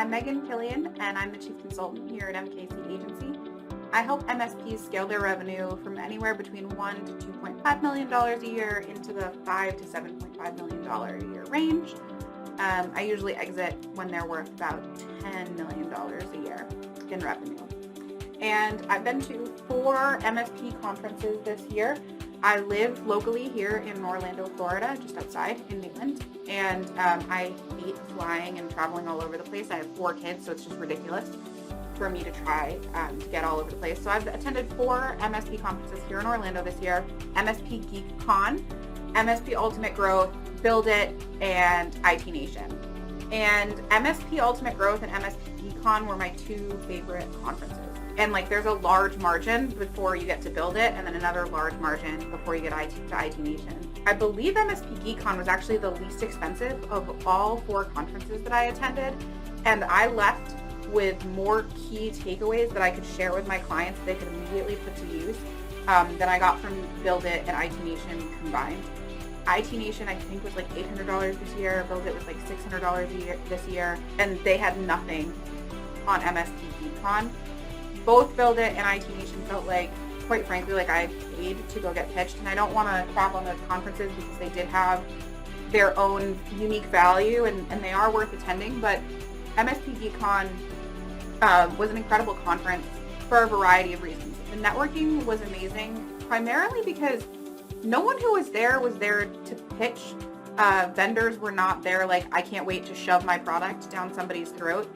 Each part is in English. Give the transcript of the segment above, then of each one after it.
I'm Megan Killian, and I'm the Chief Consultant here at MKC Agency. I help MSPs scale their revenue from anywhere between $1 to $2.5 million a year into the $5 to $7.5 million a year range. I usually exit when they're worth about $10 million a year in revenue. And I've been to 4 MSP conferences this year. I live locally here in Orlando, Florida, just outside in Newland, and I hate flying and traveling all over the place. I have 4 kids, so it's just ridiculous for me to try to get all over the place. So I've attended 4 MSP conferences here in Orlando this year: MSPGeekCon, MSP Ultimate Growth, Build It, and IT Nation. And MSP Ultimate Growth and MSPGeekCon were my 2 favorite conferences. And there's a large margin before you get to Build It, and then another large margin before you get to IT Nation. I believe MSPGeekCon was actually the least expensive of all 4 conferences that I attended, and I left with more key takeaways that I could share with my clients that they could immediately put to use than I got from Build It and IT Nation combined. IT Nation, I think, was $800 this year. Build It was $600 this year, and they had nothing on MSPGeekCon. Both Build It and IT Nation felt quite frankly, I paid to go get pitched, and I don't want to crap on those conferences because they did have their own unique value, and they are worth attending. But MSPGeekCon was an incredible conference for a variety of reasons. The networking was amazing, primarily because no one who was there to pitch. Vendors were not there I can't wait to shove my product down somebody's throat.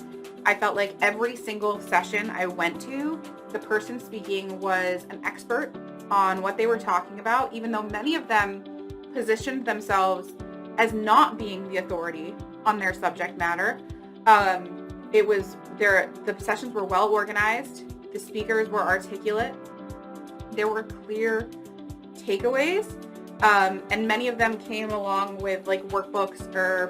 I felt like every single session I went to, the person speaking was an expert on what they were talking about, even though many of them positioned themselves as not being the authority on their subject matter. The sessions were well organized. The speakers were articulate. There were clear takeaways, and many of them came along with workbooks or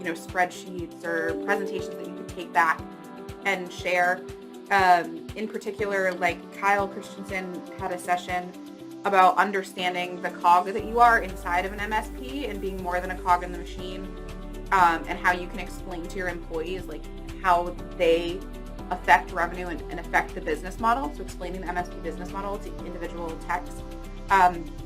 spreadsheets or presentations that you could take back and share. In particular, Kyle Christensen had a session about understanding the cog that you are inside of an MSP and being more than a cog in the machine, and how you can explain to your employees how they affect revenue and affect the business model. So explaining the MSP business model to individual techs,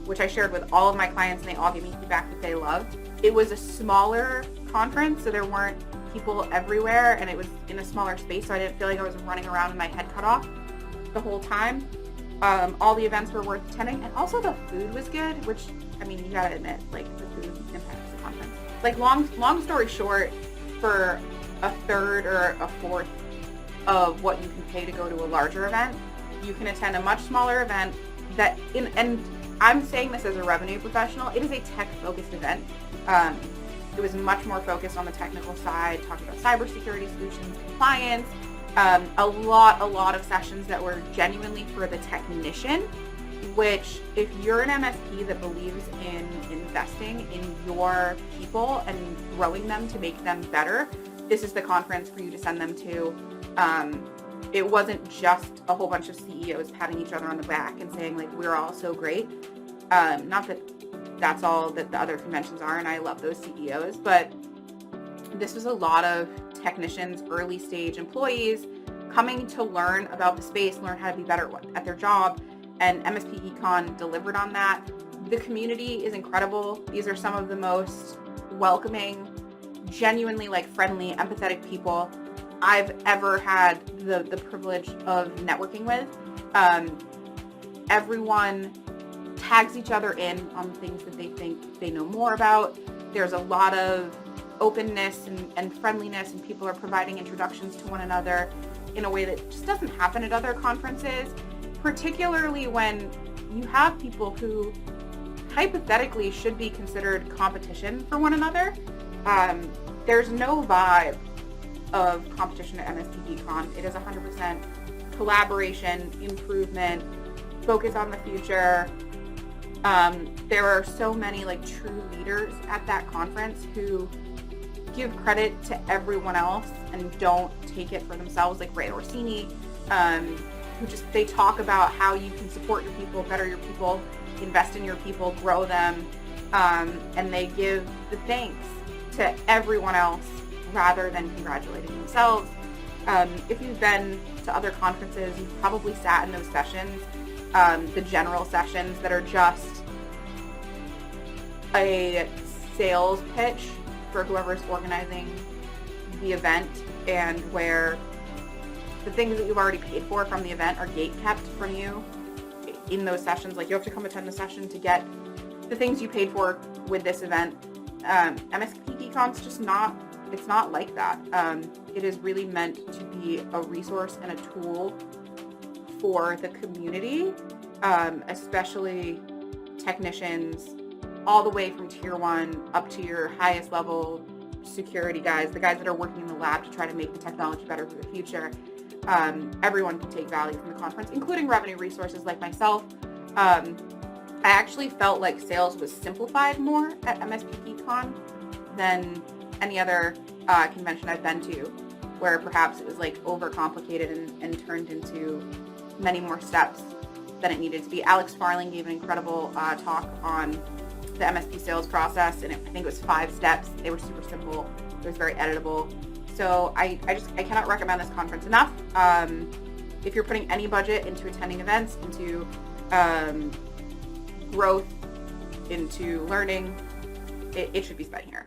which I shared with all of my clients, and they all gave me feedback that they loved. It was a smaller conference, so there weren't people everywhere, and it was in a smaller space, so I didn't feel like I was running around with my head cut off the whole time. All the events were worth attending, and also the food was good, which, you gotta admit, the food impacts the conference. Long story short, for a third or a fourth of what you can pay to go to a larger event, you can attend a much smaller event and I'm saying this as a revenue professional, it is a tech-focused event. It was much more focused on the technical side, talking about cybersecurity solutions, compliance, a lot of sessions that were genuinely for the technician, which if you're an MSP that believes in investing in your people and growing them to make them better, this is the conference for you to send them to. It wasn't just a whole bunch of CEOs patting each other on the back and saying we're all so great. Not that that's all that the other conventions are, and I love those CEOs, but this was a lot of technicians, early stage employees coming to learn about the space, learn how to be better at their job, and MSPGeekCon delivered on that. The community is incredible. These are some of the most welcoming, genuinely friendly, empathetic people I've ever had the privilege of networking with. Everyone tags each other in on things that they think they know more about. There's a lot of openness and friendliness, and people are providing introductions to one another in a way that just doesn't happen at other conferences, particularly when you have people who hypothetically should be considered competition for one another. There's no vibe of competition at MSPGeekCon. It is 100% collaboration, improvement, focus on the future. There are so many true leaders at that conference who give credit to everyone else and don't take it for themselves, Ray Orsini, who they talk about how you can support your people, better your people, invest in your people, grow them, and they give the thanks to everyone else rather than congratulating themselves. If you've been to other conferences, you've probably sat in those sessions, the general sessions that are just a sales pitch for whoever's organizing the event, and where the things that you've already paid for from the event are gate kept from you in those sessions. Like, you have to come attend the session to get the things you paid for with this event. MSPGeekCon's just not, it's not like that. It is really meant to be a resource and a tool for the community, especially technicians, all the way from tier 1 up to your highest level security guys, the guys that are working in the lab to try to make the technology better for the future. Everyone can take value from the conference, including revenue resources like myself. I actually felt like sales was simplified more at MSPGeekCon than any other convention I've been to, where perhaps it was like overcomplicated and turned into many more steps than it needed to be. Alex Farling gave an incredible talk on the MSP sales process, and I think it was 5 steps. They were super simple. It was very editable. So I cannot recommend this conference enough. If you're putting any budget into attending events, into growth, into learning, it should be spent here.